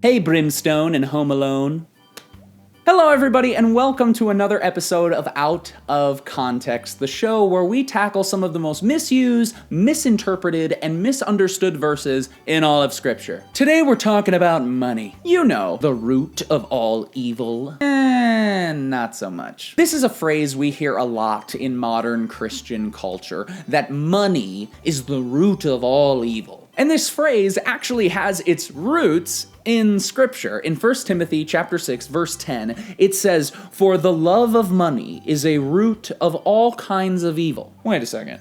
Hey, Brimstone and Home Alone. Hello, everybody, and welcome to another episode of Out of Context, the show where we tackle some of the most misused, misinterpreted, and misunderstood verses in all of Scripture. Today, we're talking about money. You know, the root of all evil. Not so much. This is a phrase we hear a lot in modern Christian culture, that money is the root of all evil. And this phrase actually has its roots in Scripture. In 1 Timothy chapter 6, verse 10, it says, "For the love of money is a root of all kinds of evil." Wait a second.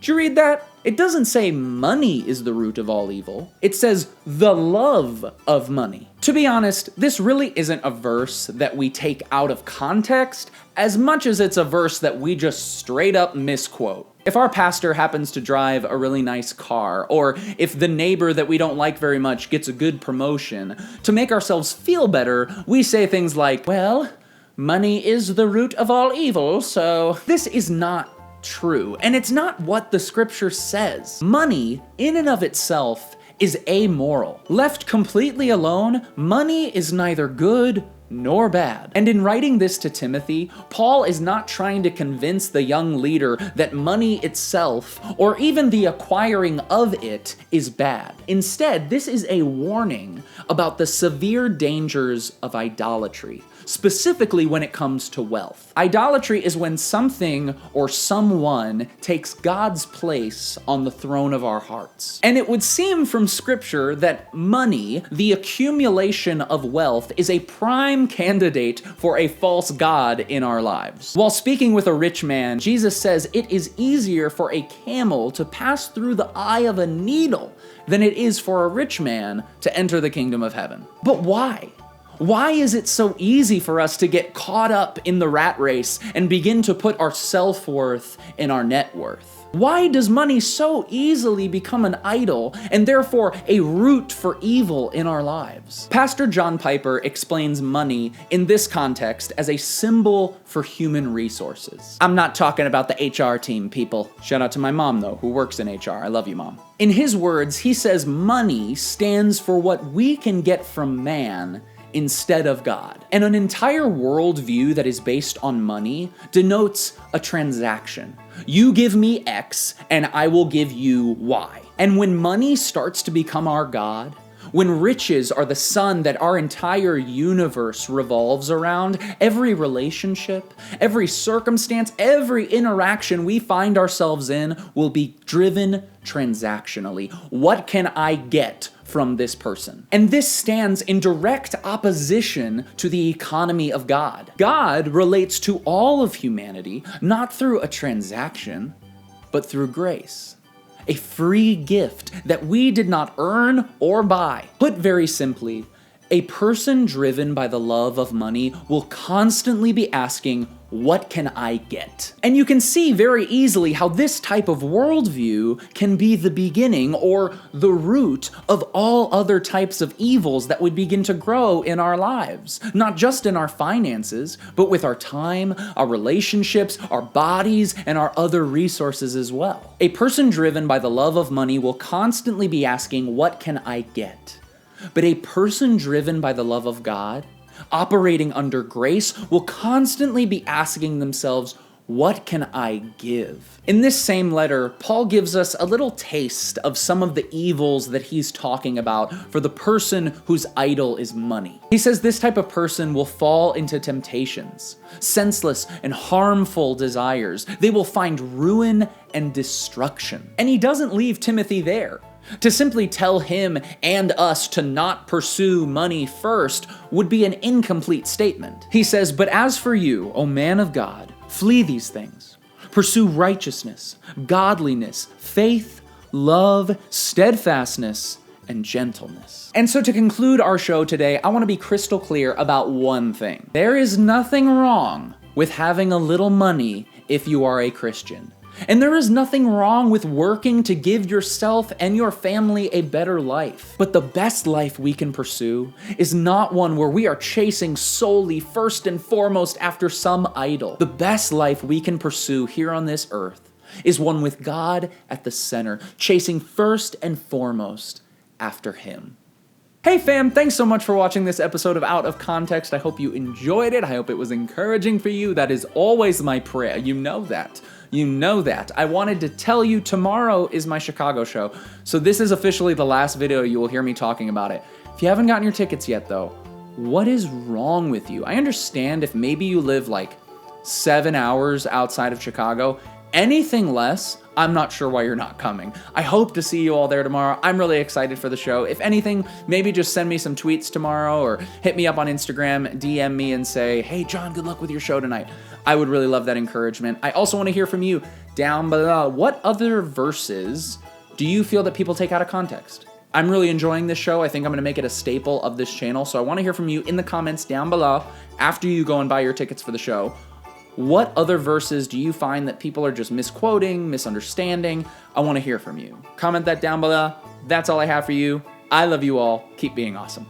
Did you read that? It doesn't say money is the root of all evil. It says the love of money. To be honest, this really isn't a verse that we take out of context as much as it's a verse that we just straight up misquote. If our pastor happens to drive a really nice car, or if the neighbor that we don't like very much gets a good promotion, to make ourselves feel better, we say things like, well, money is the root of all evil, so this is not true, and it's not what the Scripture says. Money, in and of itself, is amoral. Left completely alone, money is neither good nor bad. And in writing this to Timothy, Paul is not trying to convince the young leader that money itself, or even the acquiring of it, is bad. Instead, this is a warning about the severe dangers of idolatry, specifically when it comes to wealth. Idolatry is when something or someone takes God's place on the throne of our hearts. And it would seem from Scripture that money, the accumulation of wealth, is a prime candidate for a false god in our lives. While speaking with a rich man, Jesus says it is easier for a camel to pass through the eye of a needle than it is for a rich man to enter the kingdom of heaven. But why? Why is it so easy for us to get caught up in the rat race and begin to put our self-worth in our net worth? Why does money so easily become an idol and therefore a root for evil in our lives? Pastor John Piper explains money in this context as a symbol for human resources. I'm not talking about the HR team, people. Shout out to my mom, though, who works in HR. I love you, Mom. In his words, he says money stands for what we can get from man instead of God. And an entire worldview that is based on money denotes a transaction. You give me X, and I will give you Y. And when money starts to become our God, when riches are the sun that our entire universe revolves around, every relationship, every circumstance, every interaction we find ourselves in will be driven transactionally. What can I get from this person? And this stands in direct opposition to the economy of God. God relates to all of humanity, not through a transaction, but through grace. A free gift that we did not earn or buy. Put very simply, a person driven by the love of money will constantly be asking, what can I get? And you can see very easily how this type of worldview can be the beginning or the root of all other types of evils that would begin to grow in our lives. Not just in our finances, but with our time, our relationships, our bodies, and our other resources as well. A person driven by the love of money will constantly be asking, what can I get? But a person driven by the love of God, operating under grace, will constantly be asking themselves, what can I give? In this same letter, Paul gives us a little taste of some of the evils that he's talking about for the person whose idol is money. He says this type of person will fall into temptations, senseless and harmful desires. They will find ruin and destruction. And he doesn't leave Timothy there. To simply tell him and us to not pursue money first would be an incomplete statement. He says, but as for you, O man of God, flee these things. Pursue righteousness, godliness, faith, love, steadfastness, and gentleness. And so to conclude our show today, I want to be crystal clear about one thing. There is nothing wrong with having a little money if you are a Christian. And there is nothing wrong with working to give yourself and your family a better life. But the best life we can pursue is not one where we are chasing solely first and foremost after some idol. The best life we can pursue here on this earth is one with God at the center, chasing first and foremost after Him. Hey fam, thanks so much for watching this episode of Out of Context. I hope you enjoyed it. I hope it was encouraging for you. That is always my prayer. You know that. You know that. I wanted to tell you tomorrow is my Chicago show. So this is officially the last video you will hear me talking about it. If you haven't gotten your tickets yet though, what is wrong with you? I understand if maybe you live like 7 hours outside of Chicago. Anything less, I'm not sure why you're not coming. I hope to see you all there tomorrow. I'm really excited for the show. If anything, maybe just send me some tweets tomorrow or hit me up on Instagram, DM me and say, hey John, good luck with your show tonight. I would really love that encouragement. I also want to hear from you down below. What other verses do you feel that people take out of context? I'm really enjoying this show. I think I'm going to make it a staple of this channel. So I want to hear from you in the comments down below after you go and buy your tickets for the show. What other verses do you find that people are just misquoting, misunderstanding? I want to hear from you. Comment that down below. That's all I have for you. I love you all. Keep being awesome.